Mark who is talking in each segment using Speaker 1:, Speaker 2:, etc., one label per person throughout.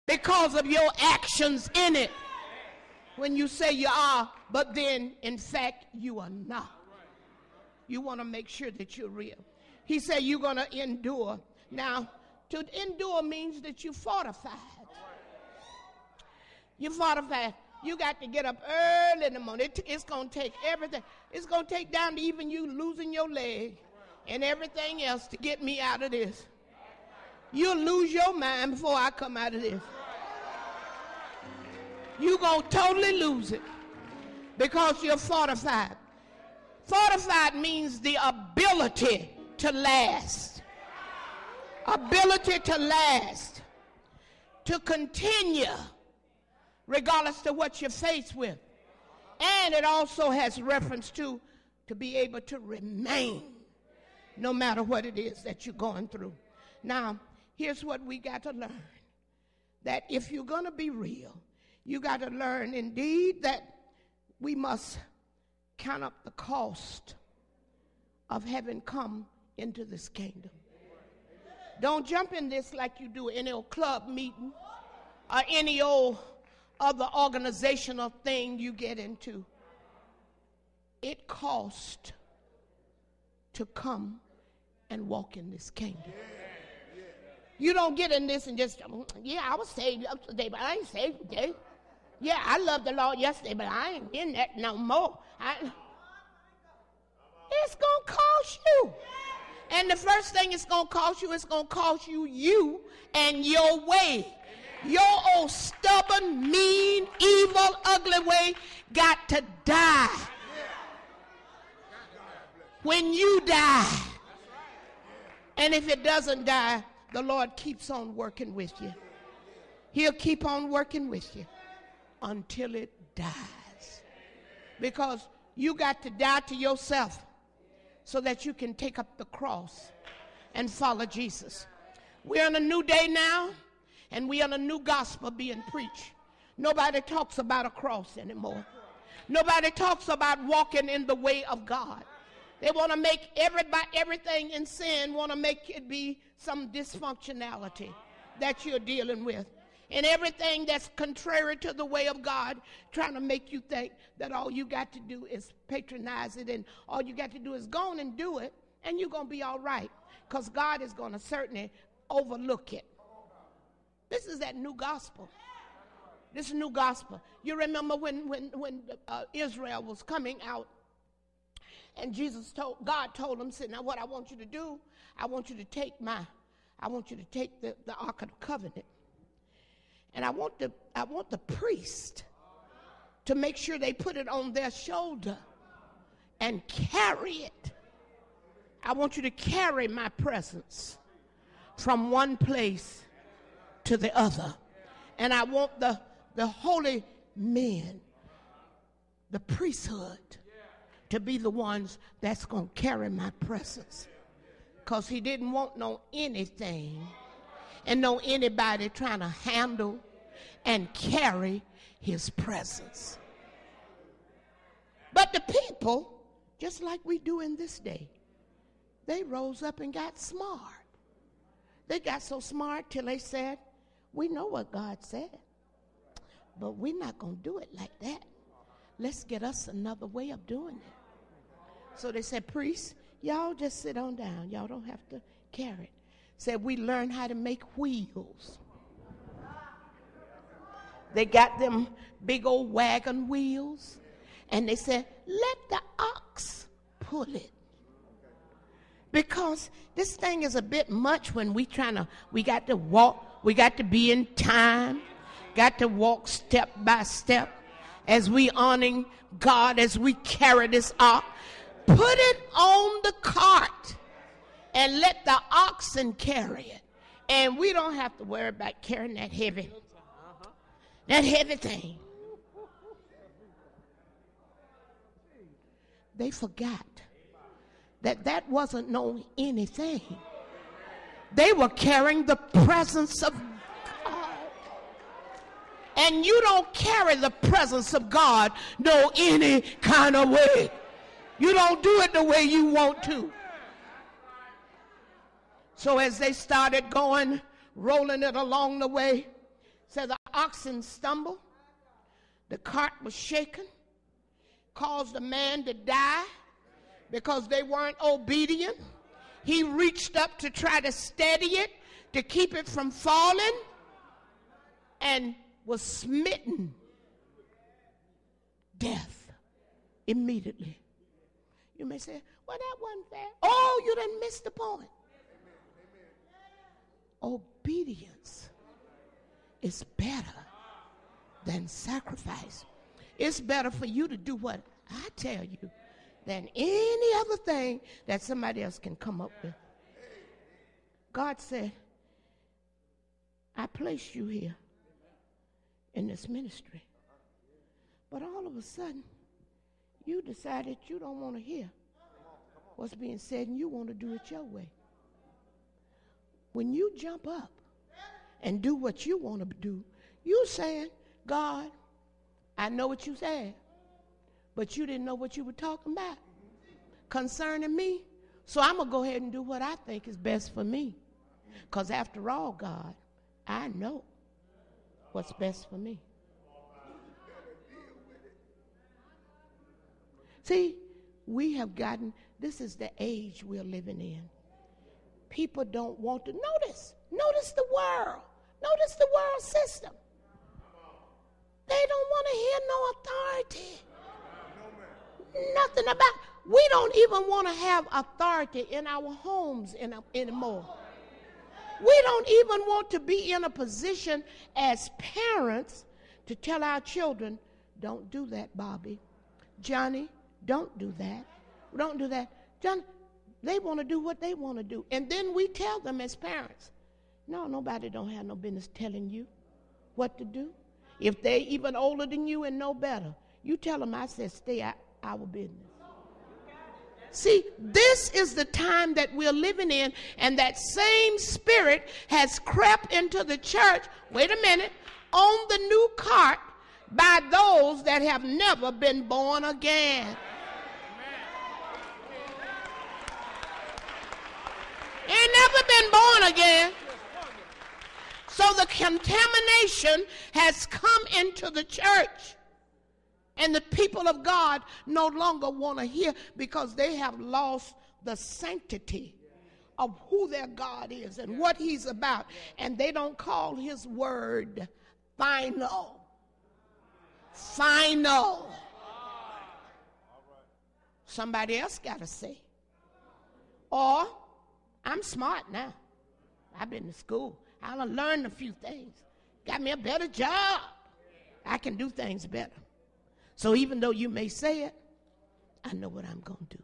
Speaker 1: because of your actions in it. When you say you are, but then in fact you are not. You want to make sure that you're real. He said you're going to endure. Now, to endure means that you fortified. You fortified. You got to get up early in the morning. It's going to take everything. It's going to take down to even you losing your leg and everything else to get me out of this. You'll lose your mind before I come out of this. You're going to totally lose it because you're fortified. Fortified means the ability to last. Ability to last. To continue regardless of what you're faced with. And it also has reference to be able to remain no matter what it is that you're going through. Now, here's what we got to learn. That if you're going to be real, you got to learn indeed that we must count up the cost of having come into this kingdom. Don't jump in this like you do any old club meeting or any old other organizational thing you get into. It costs to come and walk in this kingdom. You don't get in this and just, yeah, I was saved yesterday, but I ain't saved today. Yeah, I loved the Lord yesterday, but I ain't in that no more. It's going to cost you. And the first thing it's going to cost you, it's going to cost you and your way. Your old stubborn, mean, evil, ugly way got to die. When you die. And if it doesn't die, the Lord keeps on working with you. He'll keep on working with you until it dies. Because you got to die to yourself so that you can take up the cross and follow Jesus. We're in a new day now, and we're in a new gospel being preached. Nobody talks about a cross anymore. Nobody talks about walking in the way of God. They want to make everything in sin, want to make it be some dysfunctionality that you're dealing with. And everything that's contrary to the way of God, trying to make you think that all you got to do is patronize it, and all you got to do is go on and do it, and you're going to be all right, because God is going to certainly overlook it. This is that new gospel. This is new gospel. You remember when Israel was coming out, and God told him, said, now what I want you to do, I want you to take the Ark of the Covenant. And I want the priest to make sure they put it on their shoulder and carry it. I want you to carry my presence from one place to the other. And I want the holy men, the priesthood, to be the ones that's going to carry my presence. Because he didn't want no anything and no anybody trying to handle and carry his presence. But the people, just like we do in this day, they rose up and got smart. They got so smart till they said, we know what God said, but we're not going to do it like that. Let's get us another way of doing it. So they said, priests, y'all just sit on down. Y'all don't have to carry it. Said we learn how to make wheels. They got them big old wagon wheels, and they said, let the ox pull it. Because this thing is a bit much when we got to walk, we got to be in time, got to walk step by step as we honoring God, as we carry this ark. Put it on the cart and let the oxen carry it. And we don't have to worry about carrying that heavy thing. They forgot that wasn't no anything. They were carrying the presence of God. And you don't carry the presence of God no any kind of way. You don't do it the way you want to. So as they started going, rolling it along the way, Said the oxen stumbled, the cart was shaken, caused a man to die because they weren't obedient. He reached up to try to steady it, to keep it from falling, and was smitten. Death immediately. You may say, well, that wasn't fair. Oh, you done missed the point. Obedience is better than sacrifice. It's better for you to do what I tell you than any other thing that somebody else can come up with. God said, I placed you here in this ministry. But all of a sudden, you decided you don't want to hear what's being said and you want to do it your way. When you jump up and do what you want to do, you're saying, God, I know what you said, but you didn't know what you were talking about concerning me. So I'm going to go ahead and do what I think is best for me. Because after all, God, I know what's best for me. See, we have gotten, this is the age we're living in. People don't want to notice the world. Notice the world system. They don't want to hear no authority. Nothing about, we don't even want to have authority in our homes anymore. We don't even want to be in a position as parents to tell our children, don't do that, Bobby. Johnny, don't do that. Don't do that. John, they want to do what they want to do. And then we tell them as parents, no, nobody don't have no business telling you what to do. If they even older than you and know better, you tell them I said stay out our business. See, this is the time that we're living in, and that same spirit has crept into the church, wait a minute, on the new cart by those that have never been born again. Ain't never been born again. So the contamination has come into the church. And the people of God no longer want to hear because they have lost the sanctity of who their God is and what he's about. And they don't call his word final. Final. Somebody else got to say. Or, I'm smart now. I've been to school. I done learned a few things. Got me a better job. I can do things better. So even though you may say it, I know what I'm going to do.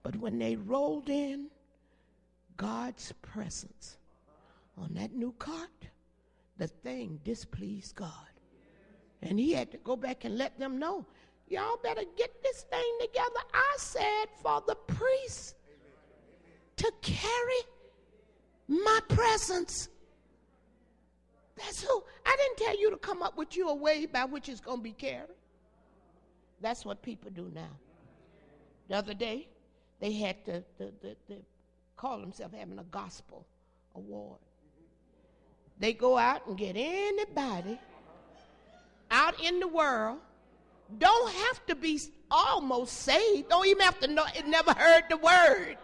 Speaker 1: But when they rolled in God's presence on that new cart, the thing displeased God. And he had to go back and let them know, y'all better get this thing together. I said for the priest to carry my presence. That's who. I didn't tell you to come up with you a way by which it's going to be carried. That's what people do now. The other day, they had to call themselves having a gospel award. They go out and get anybody out in the world, don't have to be almost saved, don't even have to know, never heard the word.